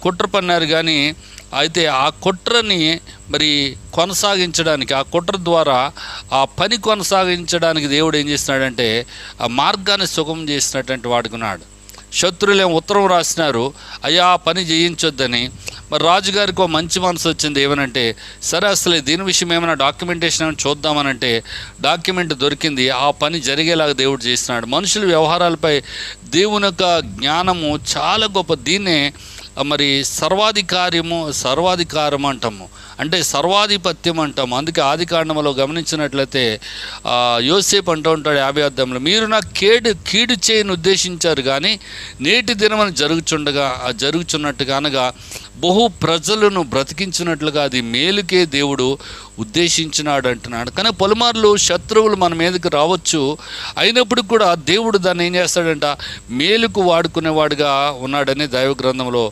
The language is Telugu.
కుట్ర పన్నారు. కానీ అయితే ఆ కుట్రని మరి కొనసాగించడానికి, ఆ కుట్ర ద్వారా ఆ పని కొనసాగించడానికి దేవుడు ఏం చేస్తున్నాడంటే ఆ మార్గాన్ని సుగమం చేసినటువంటి వాడుకున్నాడు. శత్రువులేం ఉత్తరం రాసినారు, అయ్యా పని చేయించొద్దని. మరి రాజుగారికి ఒక మంచి మనసు వచ్చింది. ఏమనంటే సరే అసలు దీని విషయం ఏమైనా డాక్యుమెంటేషన్ ఏమైనా చూద్దామనంటే డాక్యుమెంట్ దొరికింది. ఆ పని జరిగేలాగా దేవుడు చేస్తున్నాడు. మనుషుల వ్యవహారాలపై దేవుని యొక్క జ్ఞానము చాలా గొప్ప. దీన్నే మరి సర్వాధికారం అంటాము, అంటే సర్వాధిపత్యం అంటాము. అందుకే ఆది కాండంలో గమనించినట్లయితే యోసేపు అంటూ ఉంటాడు 50వ అధ్యాయంలో, మీరు నాకు కీడు చేయని ఉద్దేశించారు కానీ నేటి దినమని జరుగుచున్నట్టుగా అనగా బహు ప్రజలను బ్రతికించినట్లుగా అది మేలుకే దేవుడు ఉద్దేశించినాడు అంటున్నాడు. కానీ పలుమార్లు శత్రువులు మన మీదకి రావచ్చు, అయినప్పుడు కూడా దేవుడు దాన్ని ఏం చేస్తాడంట మేలుకు వాడుకునేవాడుగా ఉన్నాడని దైవ గ్రంథంలో